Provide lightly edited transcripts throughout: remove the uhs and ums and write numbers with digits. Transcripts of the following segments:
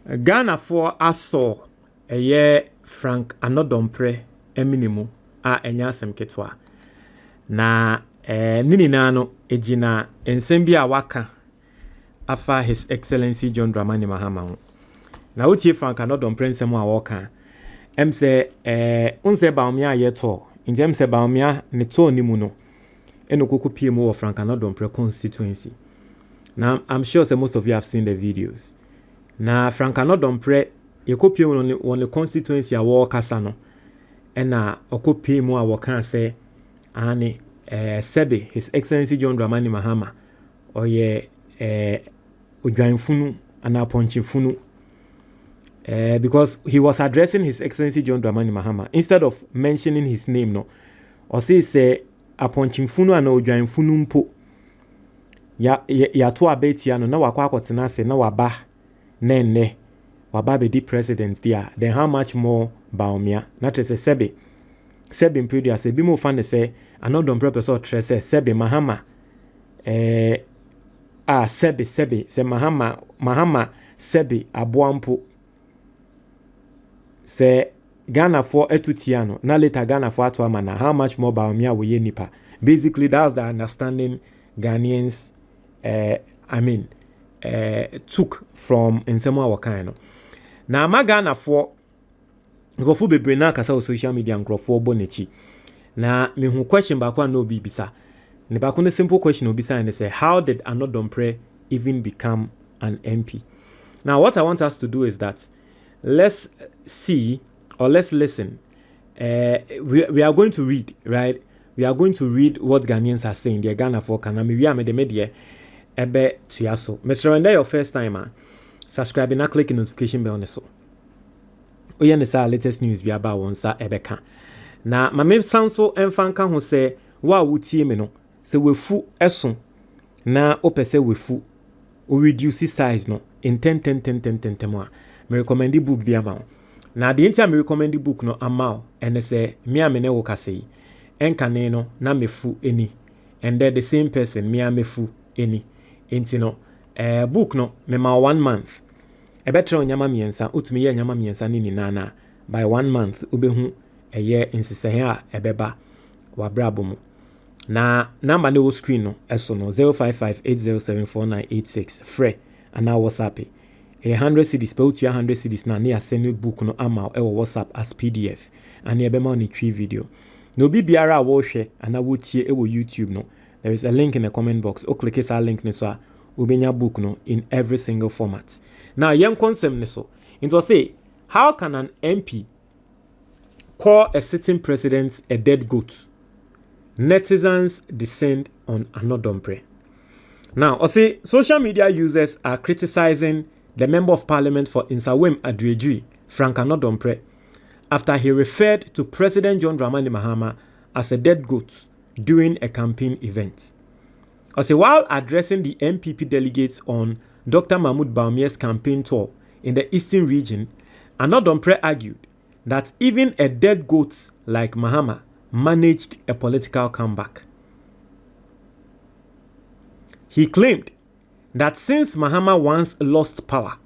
Ghana for aso eye Frank Annoh Dompreh eminimu a enya asem ketwa na nini nano ejina ensem bi a waka afa His Excellency John Dramani Mahama na wotie Frank Annoh Dompreh nsem a woka emse unse baomia yeto injemse baomia ne to nimu no eno kokopie mu wo Frank Annoh Dompreh constituency. Now I'm sure most of you have seen the videos. Na Frank Annoh Dompreh ekopie mu on the constituency a wo kasa no ena okopie mu a wo kan say ani sebe His Excellency John Dramani Mahama oye odwanfunu ana ponchifunu because he was addressing His Excellency John Dramani Mahama instead of mentioning his name no or say aponchifunu ana odwanfunu mpo ya to abetia no na wakwa akotena se na waba nenne waba be the president there then how much more baomia na trese sebe mpedia se bi mo fa ne se Annoh Dompreh person trese sebe Mahama sebe se Mahama sebe aboampo se Ghana for etutiano na later Ghana for ato amana how much more baomia we ye nipa. Basically that's the understanding Ghanaians took from nsema wakano. Na Ghana for nkrofo bebre na kasa social media nkrofo bonechi. Na me hu question ba kwa no bibisa. Ne ba ko simple question obisa and say how did Annoh Dompreh even become an MP? Now what I want us to do is that let's see or let's listen. We are going to read, right? We are going to read what Ghanaians are saying. The Ghana for Kanami we are the media ebe tuyaso. Mr. Renda your first time subscribe and click the notification bell so. Oye ne sa latest news bi aba won sa ebeka. Na mame sanso emfanka ho se wa wutie me no se wefu eson na opese wefu o reduce size no in 10 mo. Me recommend book bi ama. Na the entire me recommend book no ama ene se me amene wo kase enkane no na mefu eni and then the same person me amefu eni enti no book no me ma 1 month e betre onyama miensa utumi ye nyama miensa ni nana by 1 month ubehu eye insise a ebeba wabrabo mu na number no screen no eso no 0558074986 free ana WhatsApp 100 cedis pe utia 100 cedis na ne send book no ama e WhatsApp as PDF ani ebema on the video. No be biara wo hwe ana wotie e wo YouTube no. There is a link in the comment box. O click that link ne so ubenya book no in every single format. Now yen concept ne so. It was say how can an MP call a sitting president a dead goat? Netizens descend on Annoh Dompreh. Now, I say social media users are criticizing the member of parliament for Insawem Adredri, Frank Annoh Dompreh, after he referred to President John Dramani Mahama as a dead goat during a campaign event. Also, while addressing the MPP delegates on Dr. Mahmoud Bawumia's campaign tour in the eastern region, Annoh Dompreh argued that even a dead goat like Mahama managed a political comeback. He claimed that since Mahama once lost power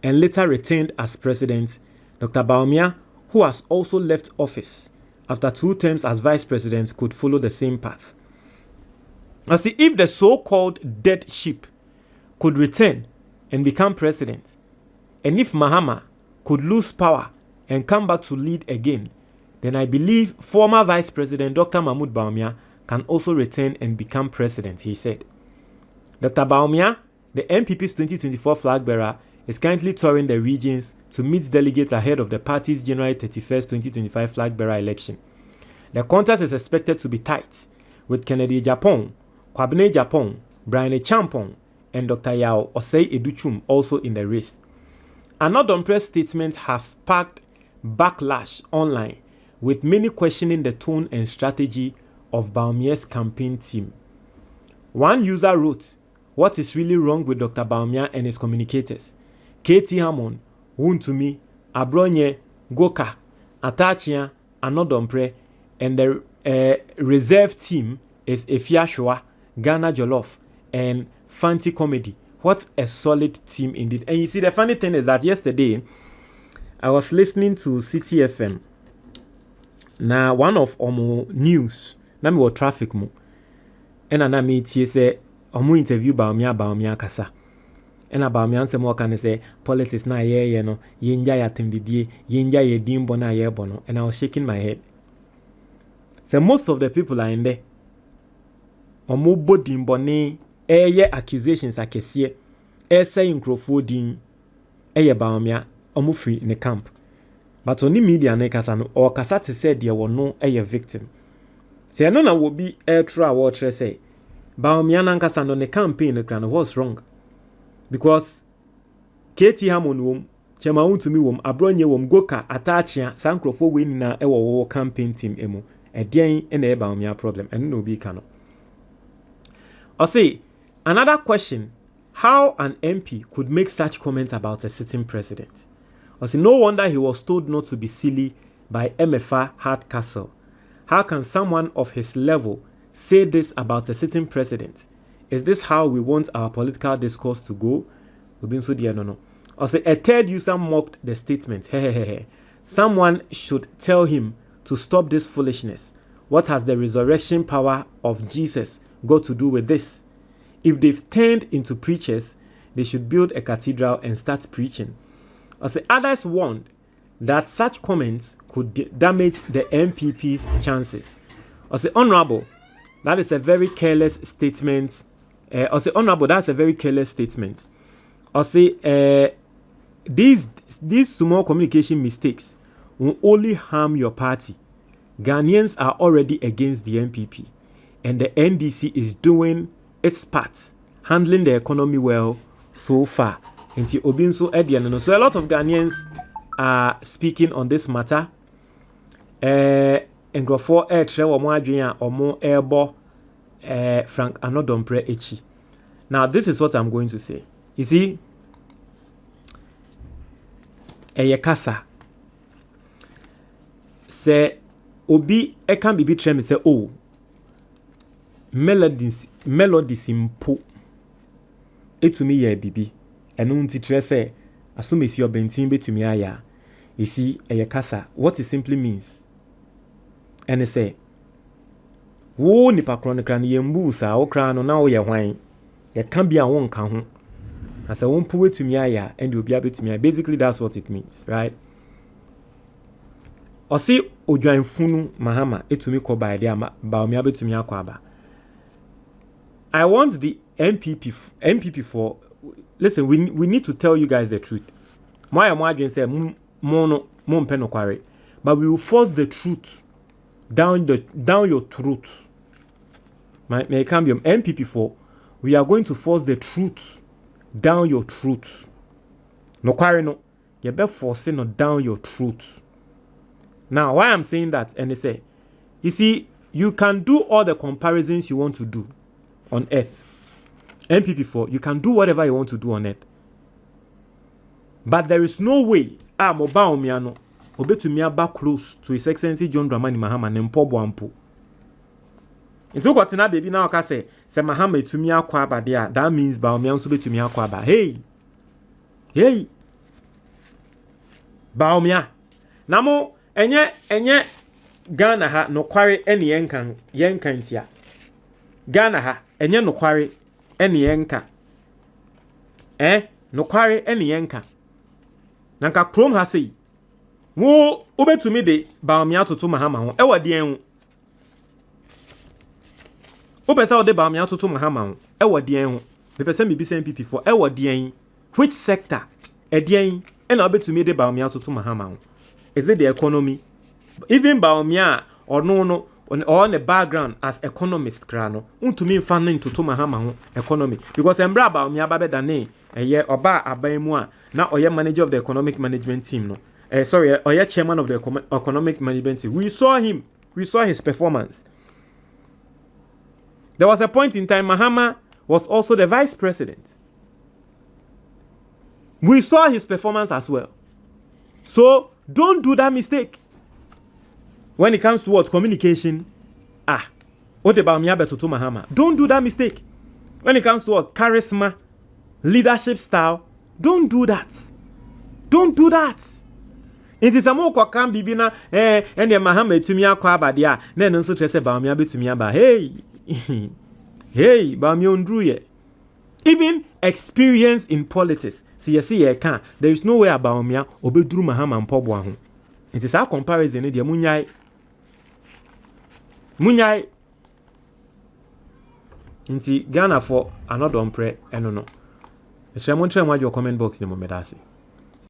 and later returned as president, Dr. Bawumia, who has also left office after 2 terms as vice president, could follow the same path. Now see, if the so-called dead sheep could return and become president, and if Mahama could lose power and come back to lead again, then I believe former vice president Dr. Mahmoud Bawumia can also return and become president, he said. Dr. Bawumia, the MPP's 2024 flag bearer, is currently touring the regions to meet delegates ahead of the party's January 31st, 2025 flag bearer election. The contest is expected to be tight, with Kennedy Japon, Kwabene Japon, Brian Champong, and Dr. Yao Osei Educhum also in the race. Annoh Dompreh's statement has sparked backlash online, with many questioning the tone and strategy of Bawumia's campaign team. One user wrote, "What is really wrong with Dr. Bawumia and his communicators? KT Hammond, Wuntumi, Abronye, Goka, Atachia, Annoh Dompreh, and the reserve team is Efiashua, Ghana Jollof, and Fanti Comedy. What a solid team indeed. And you see, the funny thing is that yesterday, I was listening to City FM. Now, one of Omo news, na me was traffic mo. And I me say, Omo interview Baumia kasa. And about me answer more can say politics na ye no yenja ya timdidie yenja ye dimbo na ye bono. And I was shaking my head. So most of the people are in there. Omo bo dimbo ne eye accusations akese say nkrofo din eye Baumia omo free in the camp. But only media ne kasa no or kasa te say there were no eye victim. Say no na will be air tra water say Baumia na kasa no ne campaign ne kran what's wrong? Because KT Hamon wom chema untumi wom abronye wom goka atachia sankrofo we na ewo campaign team emo edien na eba omia problem and no be kano. I say another question, how an MP could make such comments about a sitting president. I say no wonder he was told not to be silly by MFA Hardcastle. How can someone of his level say this about a sitting president? Is this how we want our political discourse to go? No. I say a third user mocked the statement. Someone should tell him to stop this foolishness. What has the resurrection power of Jesus got to do with this? If they've turned into preachers, they should build a cathedral and start preaching. I say others warned that such comments could damage the MPP's chances. I say honorable, that is a very careless statement. I say honorable, that's a very careless statement. I say these small communication mistakes will only harm your party. Ghanaians are already against the MPP, and the NDC is doing its part, handling the economy well so far. And so a lot of Ghanaians are speaking on this matter. And go for air travel more or more airbo. Frank Annoh Dompreh echi. Now this is what I'm going to say. You see, kasa say obi can be trem say oh melodies impo etumi ya bibi eno nti tre say assume si obentin betumi aya. You see kasa what it simply means and say wo nipa kronikra ne yembu sa wo kra no na wo ye hwan ye kan bia won ka ho asa won pu wetumi aya and obi abetumi aya. Basically that's what it means, right? Osi odwan funu Mahama etumi ko ba dia ba omi abetumi akwaba. I want the MPP for listen, we need to tell you guys the truth. Moya mo adwen say mo mpe no kware, but we will force the truth down your throat. May can be MPP4. We are going to force the truth down your throat. No quarry no. You better force it down your throat. Now, why I'm saying that, and they say, you see, you can do all the comparisons you want to do on earth. MPP4, you can do whatever you want to do on earth. But there is no way mobile miano obetumi back close to His Excellency John Dramani Mahama ne mpobo ampo. Into kwatena baby na oka say Mahama etumi akwa aba there, that means Baumia nso betumi akwa aba. Hey Baumia namo enye Ghana ha no kware ene yenka ntia. Ghana ha enye no kware ene yenka no kware ene yenka nanka krom ha sei wo obetumi de Baumia toto Mahama ho ewade en obesa ode Baumia toto Mahama ho ewade en ho bepese me bisa MPP4 ewade en which sector edien ena obetumi de Baumia toto Mahama ho. Is it the economy? Even Baumia or no on the background as economist krano untumi mfa toto Mahama ho economy because embra Baumia babe dane eye oba abamu a na oye manager of the economic management team no. Oye chairman of the economic management team. We saw his performance. There was a point in time Mahama was also the vice president. We saw his performance as well. So don't do that mistake. When it comes towards communication, what about Mahama? Don't do that mistake. When it comes to charisma, leadership style. Don't do that. Don't do that. It is a more can be na and the Mahama to me aquabadia, then also to say about me to me about hey, hey, about me on Drew. Even experience in politics. See, you see, can there is no way about me obey Drew Mahama and Pobwa. It is our comparison, the Munyai. Inti Ghana for Annoh Dompreh, no. Share your comment box in the moment.